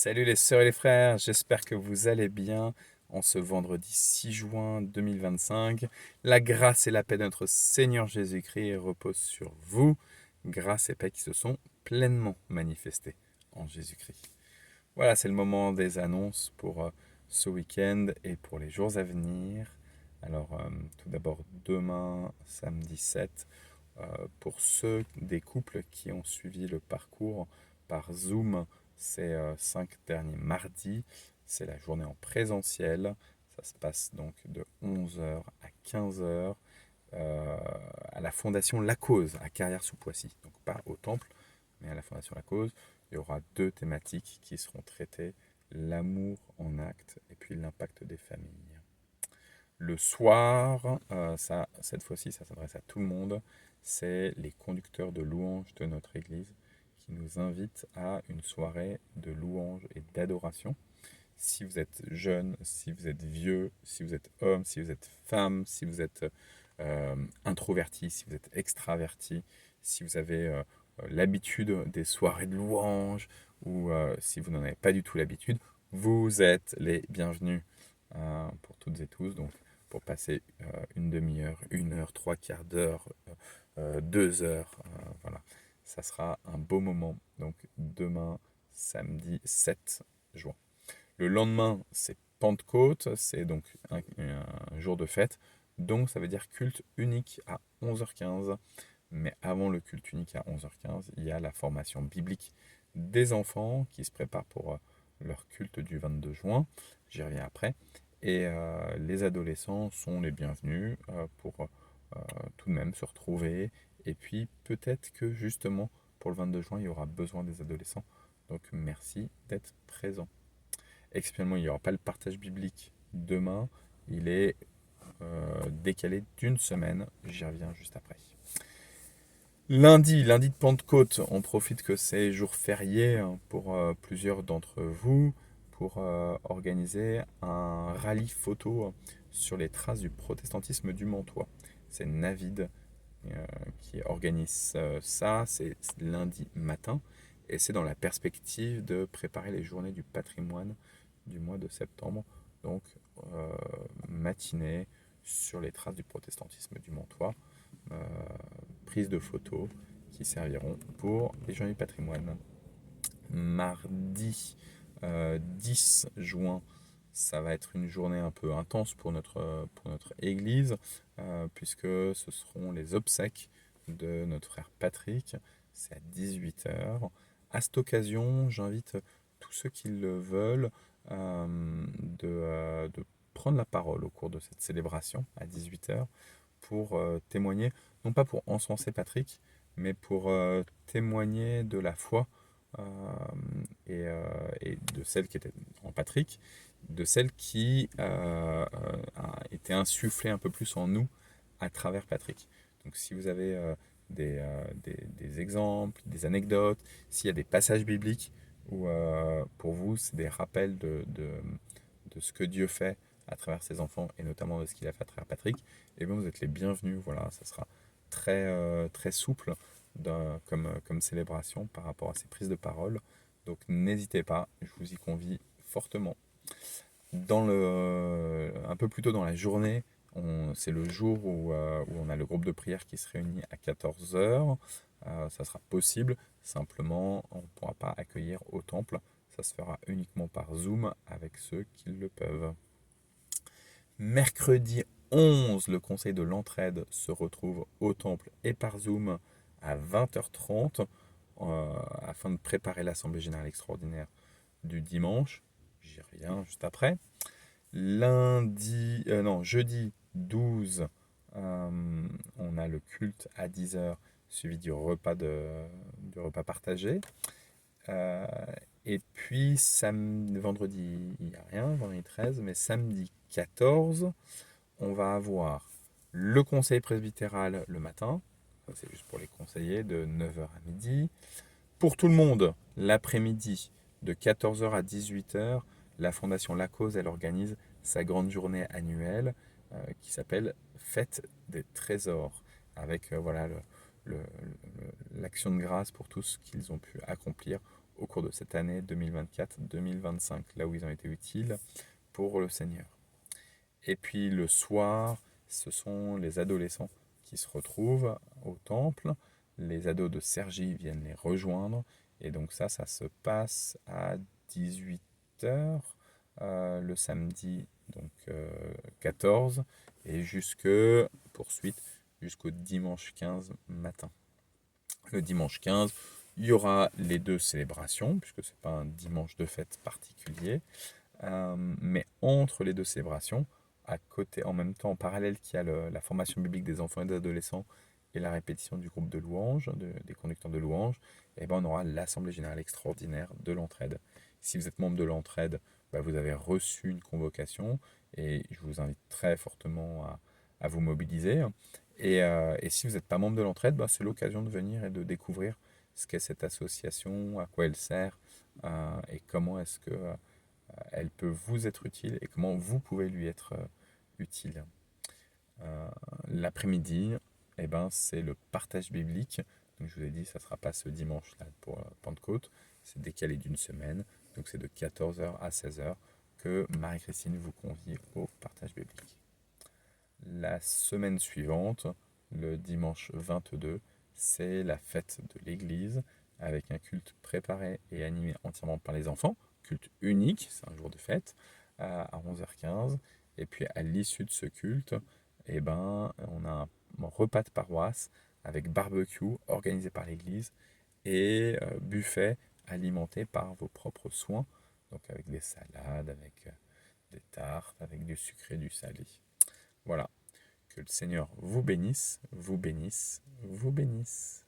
Salut les sœurs et les frères, j'espère que vous allez bien en ce vendredi 6 juin 2025. La grâce et la paix de notre Seigneur Jésus-Christ reposent sur vous, grâce et paix qui se sont pleinement manifestées en Jésus-Christ. Voilà, c'est le moment des annonces pour ce week-end et pour les jours à venir. Alors, tout d'abord, demain, samedi 7, pour ceux des couples qui ont suivi le parcours par Zoom, ces 5 derniers mardis, c'est la journée en présentiel. Ça se passe donc de 11 heures à 15 heures à la Fondation La Cause à Carrière-sous-Poissy. Donc pas au temple, mais à la Fondation La Cause. Il y aura deux thématiques qui seront traitées, l'amour en acte et puis l'impact des familles. Le soir, cette fois-ci, ça s'adresse à tout le monde. C'est les conducteurs de louanges de notre Église qui nous invitent à une soirée de louanges et d'adoration. Si vous êtes jeune, si vous êtes vieux, si vous êtes homme, si vous êtes femme, si vous êtes introverti, si vous êtes extraverti, si vous avez l'habitude des soirées de louanges ou si vous n'en avez pas du tout l'habitude, vous êtes les bienvenus pour toutes et tous. Donc, pour passer une demi-heure, 1 heure, trois quarts d'heure, 2 heures, voilà. Ça sera un beau moment. Donc, demain, samedi 7 juin. Le lendemain, c'est Pentecôte, c'est donc un jour de fête. Donc, ça veut dire culte unique à 11h15. Mais avant le culte unique à 11h15, il y a la formation biblique des enfants qui se préparent pour leur culte du 22 juin. J'y reviens après. Et les adolescents sont les bienvenus pour tout de même se retrouver. Et puis peut-être que justement pour le 22 juin, il y aura besoin des adolescents. Donc merci d'être présent. Exceptionnellement, il n'y aura pas le partage biblique demain. Il est décalé d'une semaine. J'y reviens juste après. Lundi de Pentecôte, on profite que c'est jour férié pour plusieurs d'entre vous pour organiser un rallye photo sur les traces du protestantisme du Mantois. C'est Navid qui organise ça, c'est lundi matin et c'est dans la perspective de préparer les journées du patrimoine du mois de septembre. Donc matinée sur les traces du protestantisme du Mantois. Euh, Prise de photos qui serviront pour les journées du patrimoine. Mardi 10 juin, ça va être une journée un peu intense pour notre église, puisque ce seront les obsèques de notre frère Patrick. C'est à 18h. À cette occasion, j'invite tous ceux qui le veulent de prendre la parole au cours de cette célébration à 18h pour témoigner, non pas pour encenser Patrick, mais pour témoigner de la foi euh, et de celle qui était en Patrick, de celle qui a été insufflée un peu plus en nous à travers Patrick. Donc si vous avez des exemples, des anecdotes, s'il y a des passages bibliques où pour vous c'est des rappels de ce que Dieu fait à travers ses enfants et notamment de ce qu'il a fait à travers Patrick, et bien vous êtes les bienvenus. Voilà, ça sera très souple comme célébration par rapport à ces prises de parole. Donc n'hésitez pas, je vous y convie fortement. Un peu plus tôt dans la journée, c'est le jour où on a le groupe de prière qui se réunit à 14 heures. Ça sera possible, simplement on ne pourra pas accueillir au temple. Ça se fera uniquement par Zoom avec ceux qui le peuvent. Mercredi 11, le conseil de l'entraide se retrouve au temple et par Zoom à 20h30 afin de préparer l'Assemblée générale extraordinaire du dimanche. J'y reviens juste après. Jeudi 12, on a le culte à 10h suivi du repas partagé. Euh, et puis vendredi, il n'y a rien, vendredi 13, mais samedi 14, on va avoir le conseil presbytéral le matin, c'est juste pour les conseillers, de 9h à midi. Pour tout le monde, l'après-midi, de 14h à 18h, la Fondation La Cause, elle organise sa grande journée annuelle qui s'appelle Fête des Trésors, avec voilà, l'action de grâce pour tout ce qu'ils ont pu accomplir au cours de cette année 2024-2025, là où ils ont été utiles pour le Seigneur. Et puis le soir, ce sont les adolescents qui se retrouvent au temple. Les ados de Cergy viennent les rejoindre. Et donc ça se passe à 18 h le samedi, donc 14, et poursuite, jusqu'au dimanche 15 matin. Le dimanche 15, il y aura les deux célébrations, puisque ce n'est pas un dimanche de fête particulier. Mais entre les deux célébrations, à côté, en même temps, en parallèle, qu'il y a la formation biblique des enfants et des adolescents et la répétition du groupe de louanges, des conducteurs de louanges, et ben on aura l'Assemblée générale extraordinaire de l'entraide. Si vous êtes membre de l'entraide, vous avez reçu une convocation et je vous invite très fortement à vous mobiliser. Et si vous n'êtes pas membre de l'entraide, c'est l'occasion de venir et de découvrir ce qu'est cette association, à quoi elle sert et comment est-ce que elle peut vous être utile et comment vous pouvez lui être utile. L'après-midi, c'est le partage biblique. Donc, je vous ai dit, ça ne sera pas ce dimanche-là pour Pentecôte, c'est décalé d'une semaine. Donc c'est de 14 h à 16 h que Marie-Christine vous convie au partage biblique. La semaine suivante, le dimanche 22, c'est la fête de l'église avec un culte préparé et animé entièrement par les enfants. Culte unique, c'est un jour de fête, à 11 h 15. Et puis à l'issue de ce culte, on a un repas de paroisse avec barbecue organisé par l'église et buffet alimenté par vos propres soins, donc avec des salades, avec des tartes, avec du sucré, du salé. Voilà. Que le Seigneur vous bénisse, vous bénisse, vous bénisse.